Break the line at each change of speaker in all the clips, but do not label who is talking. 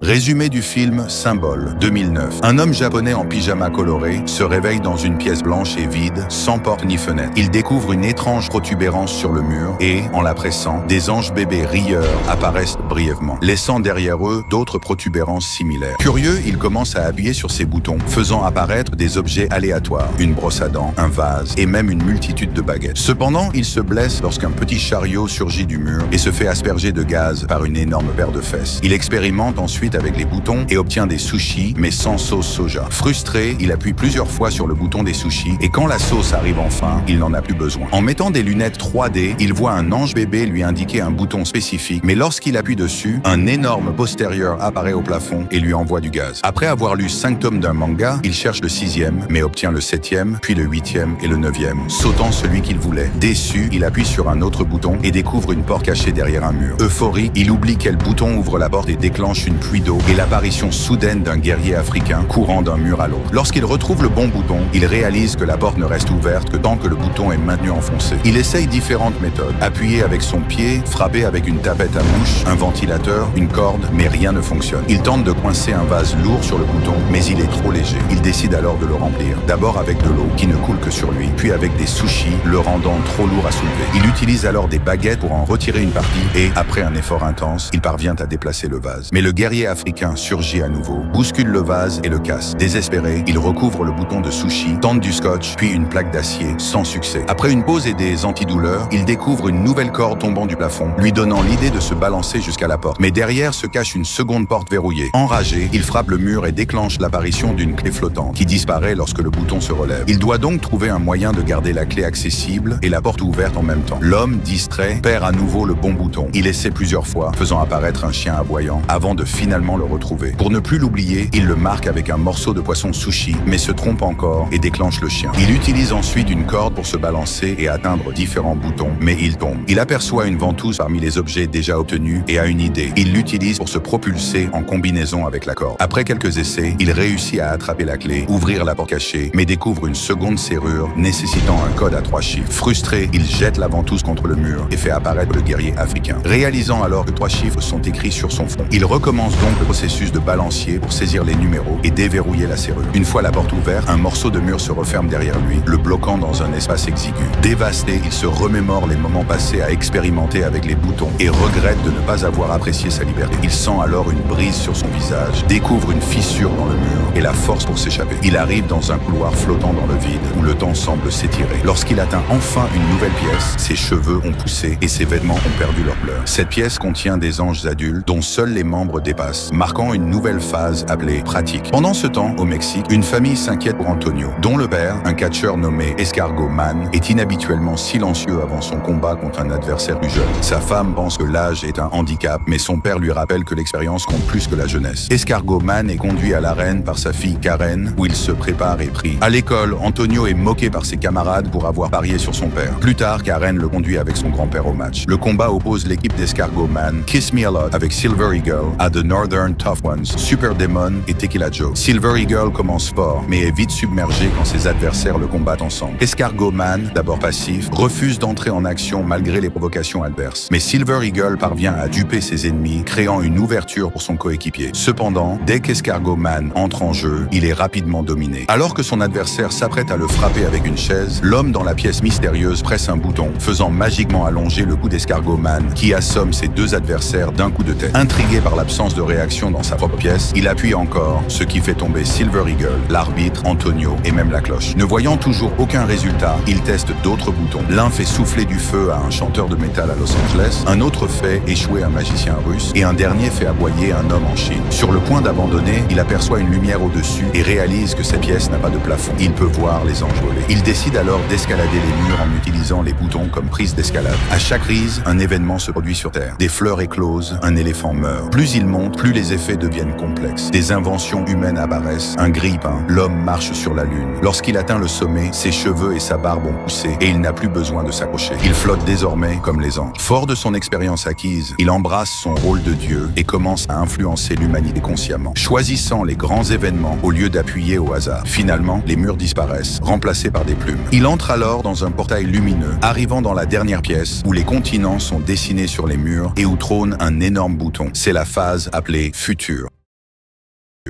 Résumé du film Symbole, 2009. Un homme japonais en pyjama coloré se réveille dans une pièce blanche et vide, sans porte ni fenêtre. Il découvre une étrange protubérance sur le mur et, en la pressant, des anges bébés rieurs apparaissent brièvement, laissant derrière eux d'autres protubérances similaires. Curieux, il commence à appuyer sur ces boutons, faisant apparaître des objets aléatoires, une brosse à dents, un vase et même une multitude de baguettes. Cependant, il se blesse lorsqu'un petit chariot surgit du mur et se fait asperger de gaz par une énorme paire de fesses. Il expérimente ensuite avec les boutons et obtient des sushis, mais sans sauce soja. Frustré, il appuie plusieurs fois sur le bouton des sushis et quand la sauce arrive enfin, il n'en a plus besoin. En mettant des lunettes 3D, il voit un ange bébé lui indiquer un bouton spécifique, mais lorsqu'il appuie dessus, un énorme postérieur apparaît au plafond et lui envoie du gaz. Après avoir lu 5 tomes d'un manga, il cherche le 6e, mais obtient le 7e, puis le 8e et le 9e, sautant celui qu'il voulait. Déçu, il appuie sur un autre bouton et découvre une porte cachée derrière un mur. Euphorie, il oublie quel bouton ouvre la porte et déclenche une pluie d'eau et l'apparition soudaine d'un guerrier africain courant d'un mur à l'autre. Lorsqu'il retrouve le bon bouton, il réalise que la porte ne reste ouverte que tant que le bouton est maintenu enfoncé. Il essaye différentes méthodes. Appuyer avec son pied, frapper avec une tapette à mouche, un ventilateur, une corde, mais rien ne fonctionne. Il tente de coincer un vase lourd sur le bouton, mais il est trop léger. Il décide alors de le remplir. D'abord avec de l'eau, qui ne coule que sur lui, puis avec des sushis, le rendant trop lourd à soulever. Il utilise alors des baguettes pour en retirer une partie et, après un effort intense, il parvient à déplacer le vase. Mais le guerrier africain surgit à nouveau, bouscule le vase et le casse. Désespéré, il recouvre le bouton de sushi, tente du scotch, puis une plaque d'acier, sans succès. Après une pause et des antidouleurs, il découvre une nouvelle corde tombant du plafond, lui donnant l'idée de se balancer jusqu'à la porte. Mais derrière se cache une seconde porte verrouillée. Enragé, il frappe le mur et déclenche l'apparition d'une clé flottante, qui disparaît lorsque le bouton se relève. Il doit donc trouver un moyen de garder la clé accessible et la porte ouverte en même temps. L'homme, distrait, perd à nouveau le bon bouton. Il essaie plusieurs fois, faisant apparaître un chien aboyant, avant de finalement le retrouver. Pour ne plus l'oublier, il le marque avec un morceau de poisson sushi, mais se trompe encore et déclenche le chien. Il utilise ensuite une corde pour se balancer et atteindre différents boutons, mais il tombe. Il aperçoit une ventouse parmi les objets déjà obtenus et a une idée. Il l'utilise pour se propulser en combinaison avec la corde. Après quelques essais, il réussit à attraper la clé, ouvrir la porte cachée, mais découvre une seconde serrure nécessitant un code à 3 chiffres. Frustré, il jette la ventouse contre le mur et fait apparaître le guerrier africain. Réalisant alors que 3 chiffres sont écrits sur son front, il recommence donc le processus de balancier pour saisir les numéros et déverrouiller la serrure. Une fois la porte ouverte, un morceau de mur se referme derrière lui, le bloquant dans un espace exigu. Dévasté, il se remémore les moments passés à expérimenter avec les boutons et regrette de ne pas avoir apprécié sa liberté. Il sent alors une brise sur son visage, découvre une fissure dans le mur et la force pour s'échapper. Il arrive dans un couloir flottant dans le vide où le temps semble s'étirer. Lorsqu'il atteint enfin une nouvelle pièce, ses cheveux ont poussé et ses vêtements ont perdu leur bleu. Cette pièce contient des anges adultes dont seuls les membres dépassent, marquant une nouvelle phase appelée pratique. Pendant ce temps, au Mexique, une famille s'inquiète pour Antonio, dont le père, un catcheur nommé Escargot Man, est inhabituellement silencieux avant son combat contre un adversaire plus jeune. Sa femme pense que l'âge est un handicap, mais son père lui rappelle que l'expérience compte plus que la jeunesse. Escargot Man est conduit à l'arène par sa fille Karen, où il se prépare et prie. À l'école, Antonio est moqué par ses camarades pour avoir parié sur son père. Plus tard, Karen le conduit avec son grand-père au match. Le combat oppose l'équipe d'Escargot Man, Kiss Me A Lot avec Silver Eagle, à The Northern Tough Ones, Super Demon et Tequila Joe. Silver Eagle commence fort, mais est vite submergé quand ses adversaires le combattent ensemble. Escargot Man, d'abord passif, refuse d'entrer en action malgré les provocations adverses. Mais Silver Eagle parvient à duper ses ennemis, créant une ouverture pour son coéquipier. Cependant, dès qu'Escargot Man entre en jeu, il est rapidement dominé. Alors que son adversaire s'apprête à le frapper avec une chaise, l'homme dans la pièce mystérieuse presse un bouton, faisant magiquement allonger le cou d'Escargot Man, qui assomme ses deux adversaires d'un coup de tête. Intrigué par l'absence de réaction dans sa propre pièce, il appuie encore, ce qui fait tomber Silver Eagle, l'arbitre, Antonio et même la cloche. Ne voyant toujours aucun résultat, il teste d'autres boutons. L'un fait souffler du feu à un chanteur de métal à Los Angeles, un autre fait échouer un magicien russe et un dernier fait aboyer un homme en Chine. Sur le point d'abandonner, il aperçoit une lumière au-dessus et réalise que sa pièce n'a pas de plafond. Il peut voir les anges voler. Il décide alors d'escalader les murs en utilisant les boutons comme prise d'escalade. À chaque prise, un événement se produit sur Terre. Des fleurs éclosent, un éléphant meurt. Plus il monte, plus les effets deviennent complexes. Des inventions humaines apparaissent, un grille-pain, l'homme marche sur la lune. Lorsqu'il atteint le sommet, ses cheveux et sa barbe ont poussé et il n'a plus besoin de s'accrocher. Il flotte désormais comme les anges. Fort de son expérience acquise, il embrasse son rôle de Dieu et commence à influencer l'humanité consciemment, choisissant les grands événements au lieu d'appuyer au hasard. Finalement, les murs disparaissent, remplacés par des plumes. Il entre alors dans un portail lumineux, arrivant dans la dernière pièce où les continents sont dessinés sur les murs et où trône un énorme bouton. C'est la phase appelée Futur.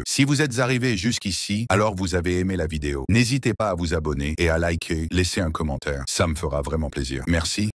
Si vous êtes arrivé jusqu'ici, alors vous avez aimé la vidéo. N'hésitez pas à vous abonner et à liker, laisser un commentaire. Ça me fera vraiment plaisir. Merci.